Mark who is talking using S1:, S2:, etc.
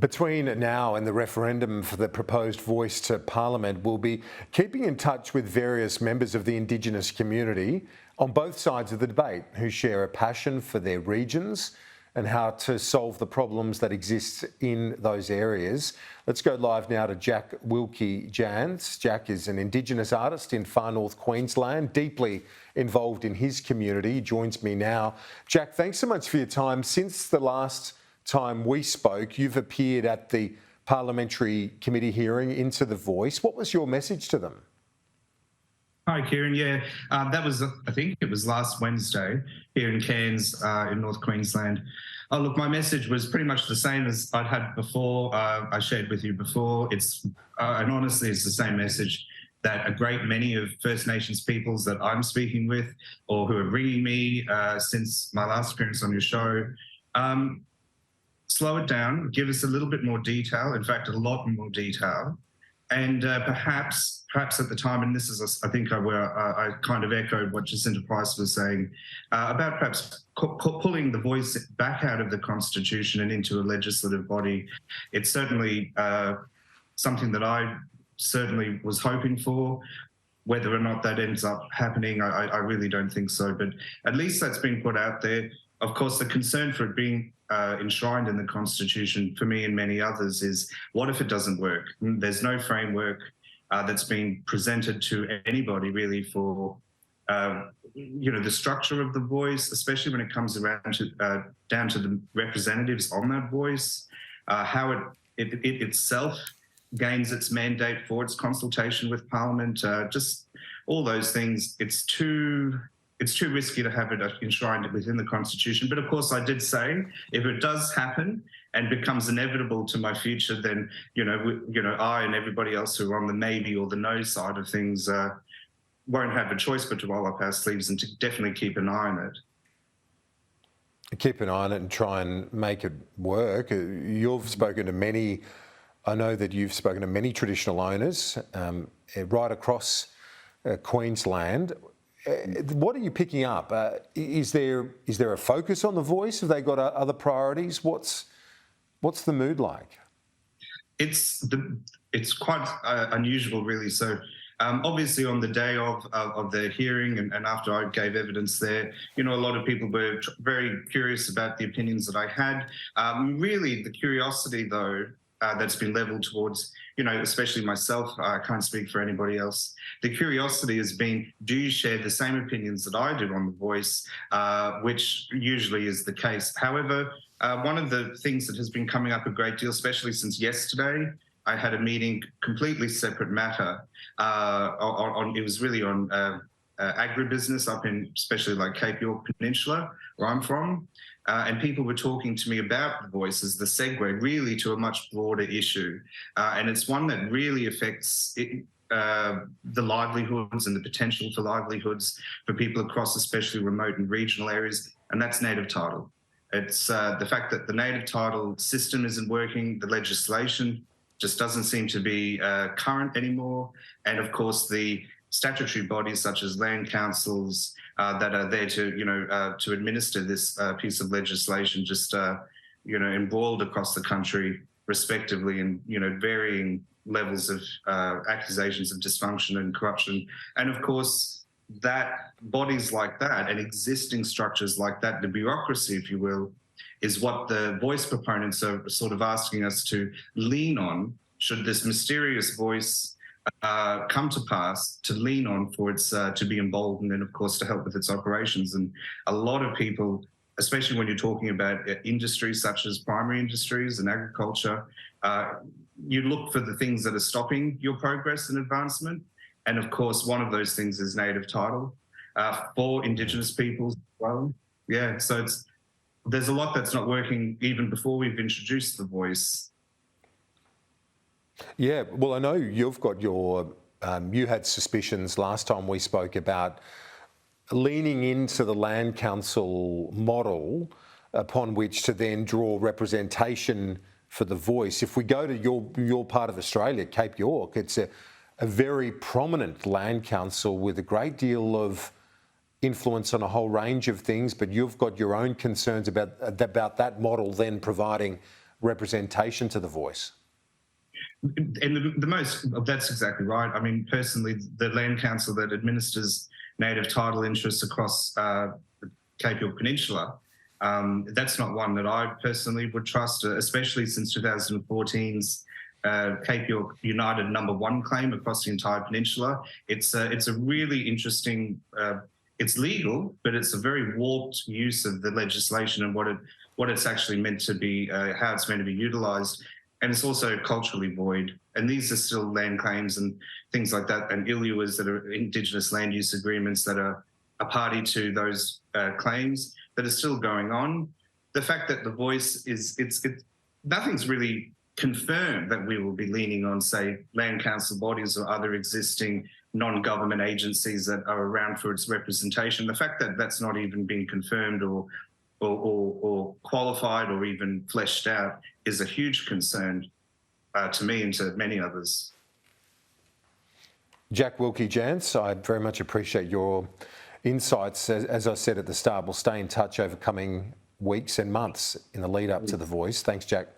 S1: Between now and the referendum for the proposed voice to Parliament, we'll be keeping in touch with various members of the Indigenous community on both sides of the debate who share a passion for their regions and how to solve the problems that exist in those areas. Let's go live now to Jack Wilkie-Jans. Jack is an Indigenous artist in far north Queensland, deeply involved in his community. He joins me now. Jack, thanks so much for your time. Since the last time we spoke, you've appeared at the parliamentary committee hearing into The Voice. What was your message to them?
S2: Hi, Kieran. Yeah, that was, I think it was last Wednesday here in Cairns in North Queensland. Oh, look, my message was pretty much the same as I'd had before, I shared with you before. And honestly, it's the same message that a great many of First Nations peoples that I'm speaking with or who are ringing me since my last appearance on your show, slow it down, give us a little bit more detail, in fact, a lot more detail. And perhaps at the time, and this is, I think I kind of echoed what Jacinta Price was saying about perhaps pulling the voice back out of the Constitution and into a legislative body. It's certainly something that I certainly was hoping for. Whether or not that ends up happening, I really don't think so. But at least that's been put out there. Of course, the concern for it being enshrined in the Constitution, for me and many others, is what if it doesn't work? There's no framework that's been presented to anybody really for, the structure of the voice, especially when it comes around to down to the representatives on that voice, how it itself gains its mandate for its consultation with Parliament, just all those things. It's too risky to have it enshrined within the Constitution. But of course, I did say, if it does happen and becomes inevitable to my future, then I and everybody else who are on the maybe or the no side of things won't have a choice but to roll up our sleeves and to definitely keep an eye on it.
S1: Keep an eye on it and try and make it work. You've spoken to many. I know that you've spoken to many traditional owners right across Queensland. What are you picking up? Is there a focus on the voice? Have they got other priorities? What's the mood like?
S2: It's quite unusual, really. So obviously, on the day of the hearing and after I gave evidence there, a lot of people were very curious about the opinions that I had. Really, the curiosity, though, that's been levelled towards, especially myself, I can't speak for anybody else. The curiosity has been, do you share the same opinions that I do on The Voice, which usually is the case. However, one of the things that has been coming up a great deal, especially since yesterday, I had a meeting, completely separate matter, it was really on agribusiness up in, especially like Cape York Peninsula, where I'm from. And people were talking to me about The Voice as the segue really to a much broader issue. And it's one that really affects the livelihoods and the potential for livelihoods for people across especially remote and regional areas, and that's native title. It's the fact that the native title system isn't working, the legislation just doesn't seem to be current anymore. And of course, the statutory bodies such as land councils that are there to administer this piece of legislation just embroiled across the country respectively in varying levels of accusations of dysfunction and corruption. And of course, that bodies like that and existing structures like that, the bureaucracy, if you will, is what the voice proponents are sort of asking us to lean on should this mysterious voice come to pass, to lean on for its to be emboldened and, of course, to help with its operations. And a lot of people, especially when you're talking about industries such as primary industries and agriculture, you look for the things that are stopping your progress and advancement. And, of course, one of those things is native title for Indigenous peoples as well. Yeah, so there's a lot that's not working even before we've introduced The Voice.
S1: Yeah, well, I know you've got you had suspicions last time we spoke about leaning into the land council model upon which to then draw representation for The Voice. If we go to your part of Australia, Cape York, it's a very prominent land council with a great deal of influence on a whole range of things, but you've got your own concerns about that model then providing representation to the voice.
S2: And that's exactly right. I mean, personally, the land council that administers native title interests across the Cape York Peninsula, that's not one that I personally would trust, especially since 2014's Cape York United #1 claim across the entire peninsula. It's a really interesting, it's legal, but it's a very warped use of the legislation and what it's actually meant to be, how it's meant to be utilised. And it's also culturally void. And these are still land claims and things like that, and ILUAs that are Indigenous land use agreements that are a party to those claims that are still going on. The fact that the voice nothing's really confirmed that we will be leaning on, say, land council bodies or other existing non-government agencies that are around for its representation. The fact that that's not even been confirmed or qualified or even fleshed out is a huge concern to me and to many others.
S1: Jack Wilkie-Jans, I very much appreciate your insights. As I said at the start, we'll stay in touch over coming weeks and months in the lead up to the voice. Thanks, Jack.